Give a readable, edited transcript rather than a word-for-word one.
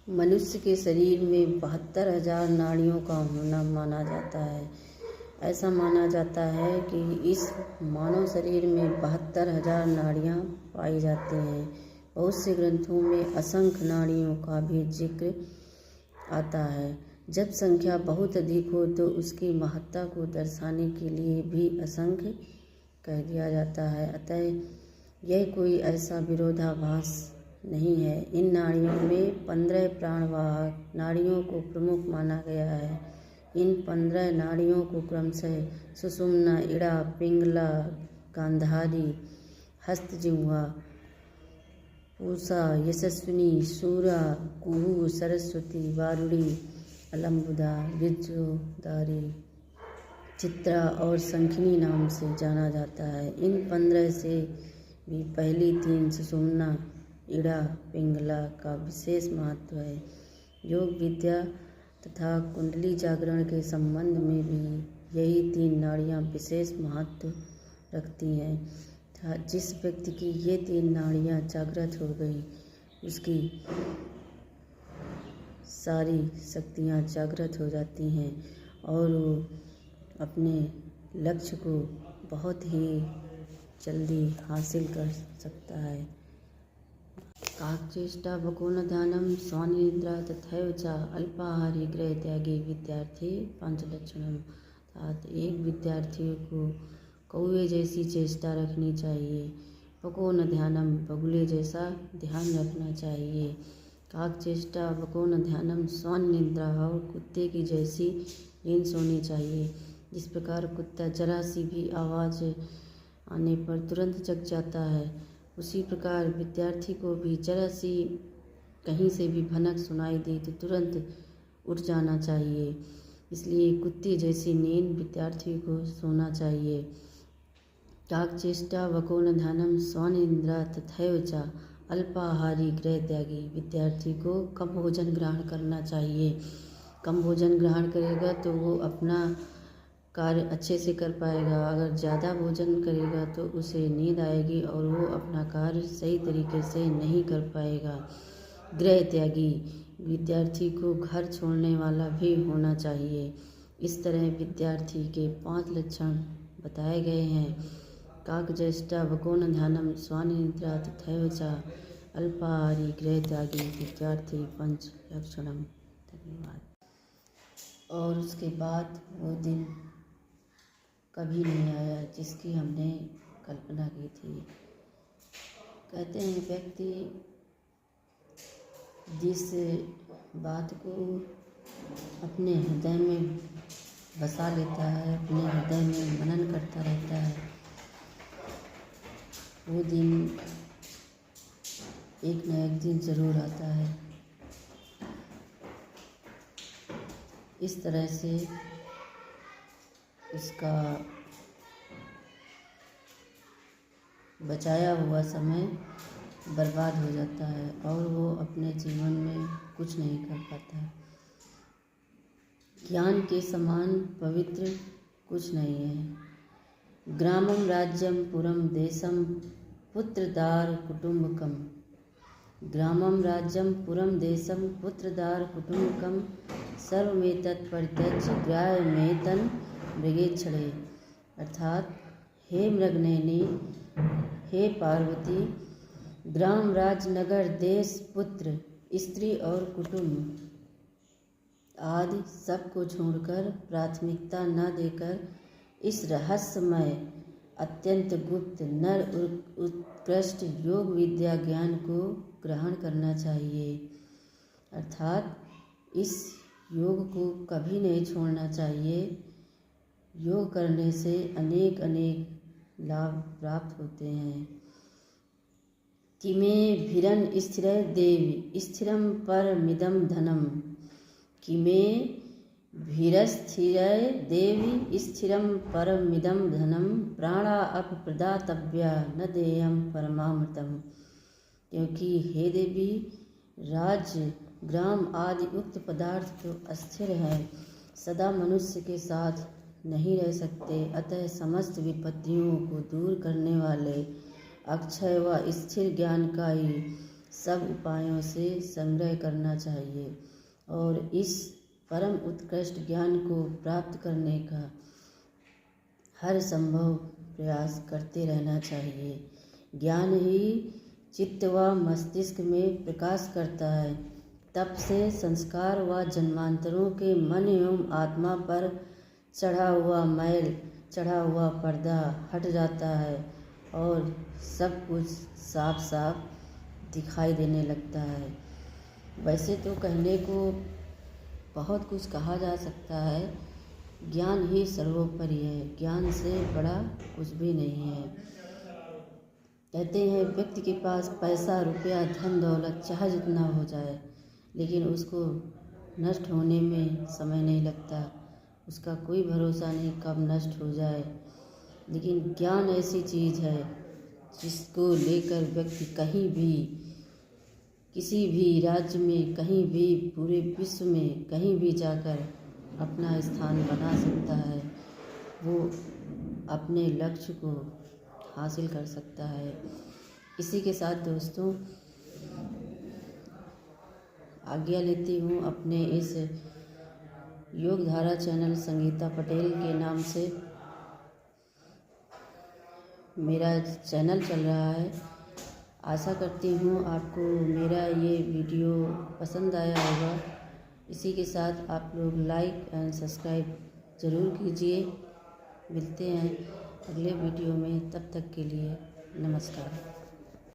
मनुष्य के शरीर में 72,000 नाड़ियों का होना माना जाता है। ऐसा माना जाता है कि इस मानव शरीर में 72,000 नाड़ियाँ पाई जाती हैं। बहुत से ग्रंथों में असंख्य नाड़ियों का भी जिक्र आता है। जब संख्या बहुत अधिक हो तो उसकी महत्ता को दर्शाने के लिए भी असंख्य कह दिया जाता है। अतः यह कोई ऐसा विरोधाभास नहीं है। इन नाड़ियों में 15 प्राणवाहक नाड़ियों को प्रमुख माना गया है। इन 15 नाड़ियों को क्रमशः सुषुम्ना, इड़ा, पिंगला, गांधारी, हस्तजिह्वा, पूषा, यशस्विनी, शूरा, कुहू, सरस्वती, वारुणी, अलम्बुदा, विद्युदारी, चित्रा और शंखिनी नाम से जाना जाता है। इन 15 से भी पहली 3 सुषुम्ना, इड़ा, पिंगला का विशेष महत्व है। योग विद्या तथा कुंडली जागरण के संबंध में भी यही 3 नाड़ियाँ विशेष महत्व रखती हैं। जिस व्यक्ति की ये 3 नाड़ियाँ जागृत हो गई उसकी सारी शक्तियाँ जागृत हो जाती हैं और वो अपने लक्ष्य को बहुत ही जल्दी हासिल कर सकता है। काकचेष्टा वकोनध्यानं स्वानिद्रा तथैव च अल्पाहारी गृह त्यागी विद्यार्थी पंचलक्षणम। अर्थात एक विद्यार्थी को कौवे जैसी चेष्टा रखनी चाहिए, वकोनध्यानं बगुले जैसा ध्यान रखना चाहिए, काकचेष्टा वकोनध्यानं स्वानिद्रा और कुत्ते की जैसी नींद सोनी चाहिए। जिस प्रकार कुत्ता जरा सी भी आवाज़ आने पर तुरंत जग जाता है, उसी प्रकार विद्यार्थी को भी जरा सी कहीं से भी भनक सुनाई दी तो तुरंत उठ जाना चाहिए। इसलिए कुत्ते जैसी नींद विद्यार्थी को सोना चाहिए। काकचेष्टा वकोनध्यानं स्वानिद्रा तथैव च अल्पाहारी गृह त्यागी। विद्यार्थी को कम भोजन ग्रहण करना चाहिए। कम भोजन ग्रहण करेगा तो वो अपना कार्य अच्छे से कर पाएगा। अगर ज़्यादा भोजन करेगा तो उसे नींद आएगी और वो अपना कार्य सही तरीके से नहीं कर पाएगा। गृह त्यागी, विद्यार्थी को घर छोड़ने वाला भी होना चाहिए। इस तरह विद्यार्थी के 5 लक्षण बताए गए हैं। काकचेष्टा वकोनध्यानं स्वानिद्रा तथैव च अल्पाहारी गृह त्यागी विद्यार्थी पंच लक्षणम। धन्यवाद। और उसके बाद वो दिन कभी नहीं आया जिसकी हमने कल्पना की थी। कहते हैं व्यक्ति जिस बात को अपने हृदय में बसा लेता है, अपने हृदय में मनन करता रहता है, वो दिन एक न एक दिन ज़रूर आता है। इस तरह से उसका बचाया हुआ समय बर्बाद हो जाता है और वो अपने जीवन में कुछ नहीं कर पाता। ज्ञान के समान पवित्र कुछ नहीं है। ग्रामं राज्यं पुरं देशं पुत्रदार कुटुम्बकम्। ग्रामं राज्यं पुरं देशं पुत्रदार कुटुम्बकं सर्वमेतत् परित्यज्य ग्राह्यमेतं मृगेच्छणे। अर्थात हे मृगनयनी, हे पार्वती, ग्राम, राज्य, नगर, देश, पुत्र, स्त्री और कुटुंब आदि सबको छोड़कर, प्राथमिकता न देकर इस रहस्यमय अत्यंत गुप्त नर उत्कृष्ट योग विद्या ज्ञान को ग्रहण करना चाहिए। अर्थात इस योग को कभी नहीं छोड़ना चाहिए। योग करने से अनेक अनेक लाभ प्राप्त होते हैं। किमे भिरन स्थिर देवी स्थिरम परमिदं धनम। किमे भीरस्थिर देवी स्थिरम परमिदं धनम प्राणा अप प्रदातव्या न देयम परमामृतम। क्योंकि हे देवी, राज्य, ग्राम आदि उक्त पदार्थ तो अस्थिर है, सदा मनुष्य के साथ नहीं रह सकते। अतः समस्त विपत्तियों को दूर करने वाले अक्षय व स्थिर ज्ञान का ही सब उपायों से संग्रह करना चाहिए और इस परम उत्कृष्ट ज्ञान को प्राप्त करने का हर संभव प्रयास करते रहना चाहिए। ज्ञान ही चित्त व मस्तिष्क में प्रकाश करता है। तब से संस्कार व जन्मांतरों के मन एवं आत्मा पर चढ़ा हुआ मैल, चढ़ा हुआ पर्दा हट जाता है और सब कुछ साफ साफ दिखाई देने लगता है। वैसे तो कहने को बहुत कुछ कहा जा सकता है, ज्ञान ही सर्वोपरि है, ज्ञान से बड़ा कुछ भी नहीं है। कहते हैं व्यक्ति के पास पैसा, रुपया, धन दौलत चाहे जितना हो जाए, लेकिन उसको नष्ट होने में समय नहीं लगता, उसका कोई भरोसा नहीं कब नष्ट हो जाए। लेकिन ज्ञान ऐसी चीज़ है जिसको लेकर व्यक्ति कहीं भी, किसी भी राज्य में, कहीं भी, पूरे विश्व में कहीं भी जाकर अपना स्थान बना सकता है, वो अपने लक्ष्य को हासिल कर सकता है। इसी के साथ दोस्तों आज्ञा लेती हूँ अपने इस योगधारा चैनल संगीता पटेल के नाम से। मेरा चैनल चल रहा है, आशा करती हूँ आपको मेरा ये वीडियो पसंद आया होगा। इसी के साथ आप लोग लाइक एंड सब्सक्राइब ज़रूर कीजिए। मिलते हैं अगले वीडियो में, तब तक के लिए नमस्कार।